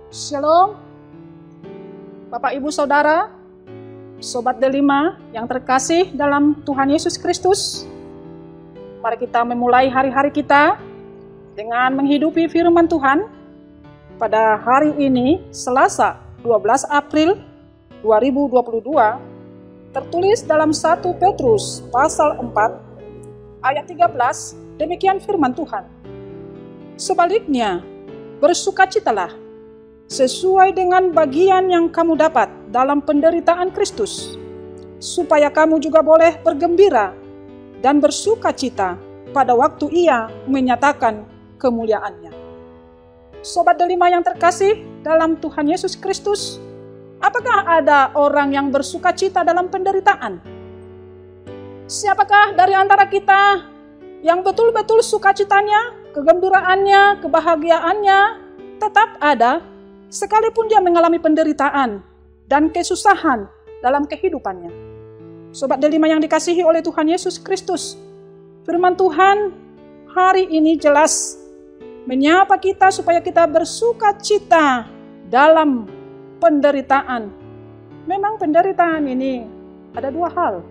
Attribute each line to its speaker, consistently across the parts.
Speaker 1: Shalom, Bapak Ibu Saudara, Sobat Delima yang terkasih dalam Tuhan Yesus Kristus. Mari kita memulai hari-hari kita dengan menghidupi firman Tuhan pada hari ini, Selasa 12 April 2022, tertulis dalam 1 Petrus pasal 4 ayat 13, demikian firman Tuhan. Sebaliknya, bersukacitalah sesuai dengan bagian yang kamu dapat dalam penderitaan Kristus, supaya kamu juga boleh bergembira dan bersukacita pada waktu Ia menyatakan kemuliaannya. Sobat Delima yang terkasih dalam Tuhan Yesus Kristus, apakah ada orang yang bersukacita dalam penderitaan? Siapakah dari antara kita yang betul-betul sukacitanya, kegembiraannya, kebahagiaannya tetap ada, sekalipun dia mengalami penderitaan dan kesusahan dalam kehidupannya? Sobat Delima yang dikasihi oleh Tuhan Yesus Kristus, firman Tuhan hari ini jelas menyapa kita supaya kita bersukacita dalam penderitaan. Memang penderitaan ini ada dua hal.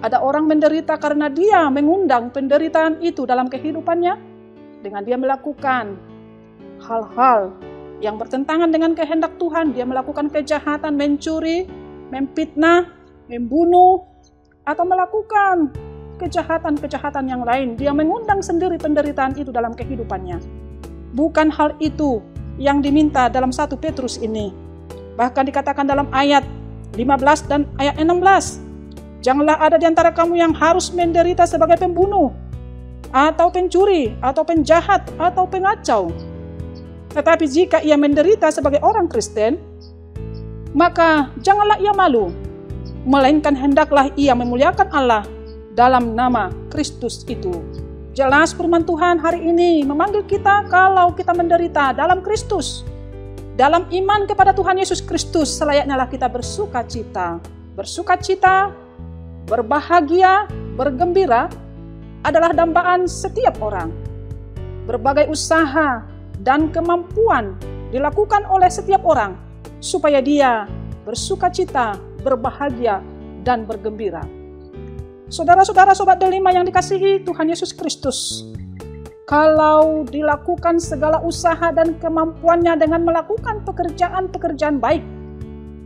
Speaker 1: Ada orang menderita karena dia mengundang penderitaan itu dalam kehidupannya dengan dia melakukan hal-hal yang bertentangan dengan kehendak Tuhan. Dia melakukan kejahatan, mencuri, memfitnah, membunuh, atau melakukan kejahatan-kejahatan yang lain. Dia mengundang sendiri penderitaan itu dalam kehidupannya. Bukan hal itu yang diminta dalam 1 Petrus ini. Bahkan dikatakan dalam ayat 15 dan ayat 16, janganlah ada di antara kamu yang harus menderita sebagai pembunuh, atau pencuri, atau penjahat, atau pengacau. Tetapi jika ia menderita sebagai orang Kristen, maka janganlah ia malu, melainkan hendaklah ia memuliakan Allah dalam nama Kristus itu. Jelas firman Tuhan hari ini memanggil kita kalau kita menderita dalam Kristus, dalam iman kepada Tuhan Yesus Kristus, selayaknya kita bersukacita. Bersukacita, berbahagia, bergembira adalah dambaan setiap orang. Berbagai usaha dan kemampuan dilakukan oleh setiap orang supaya dia bersukacita, berbahagia, dan bergembira. Saudara-saudara, Sobat Delima yang dikasihi Tuhan Yesus Kristus, kalau dilakukan segala usaha dan kemampuannya dengan melakukan pekerjaan-pekerjaan baik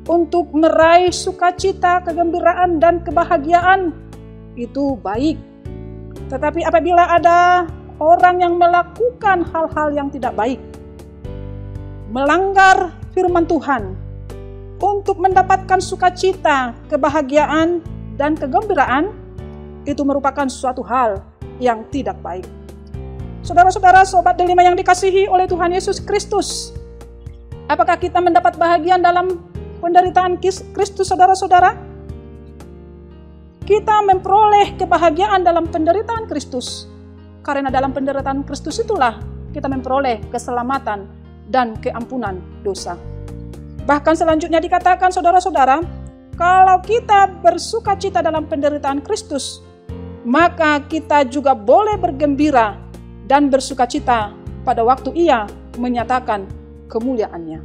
Speaker 1: untuk meraih sukacita, kegembiraan, dan kebahagiaan, itu baik. Tetapi apabila ada orang yang melakukan hal-hal yang tidak baik, melanggar firman Tuhan untuk mendapatkan sukacita, kebahagiaan, dan kegembiraan, itu merupakan suatu hal yang tidak baik. Saudara-saudara, Sobat Delima yang dikasihi oleh Tuhan Yesus Kristus, apakah kita mendapat bahagian dalam penderitaan Kristus, saudara-saudara? Kita memperoleh kebahagiaan dalam penderitaan Kristus, karena dalam penderitaan Kristus itulah kita memperoleh keselamatan dan keampunan dosa. Bahkan selanjutnya dikatakan, saudara-saudara, kalau kita bersukacita dalam penderitaan Kristus, maka kita juga boleh bergembira dan bersukacita pada waktu Ia menyatakan kemuliaannya.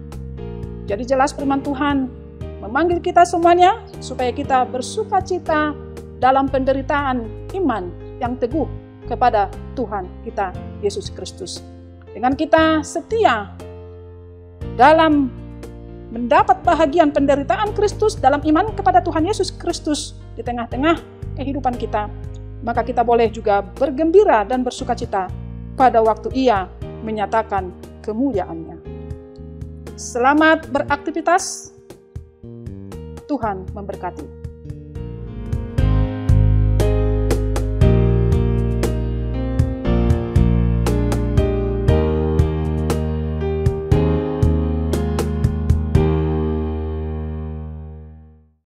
Speaker 1: Jadi jelas firman Tuhan memanggil kita semuanya supaya kita bersukacita dalam penderitaan iman yang teguh kepada Tuhan kita Yesus Kristus. Dengan kita setia dalam mendapat bahagian penderitaan Kristus dalam iman kepada Tuhan Yesus Kristus di tengah-tengah kehidupan kita, maka kita boleh juga bergembira dan bersukacita pada waktu Ia menyatakan kemuliaannya. Selamat beraktivitas. Tuhan memberkati.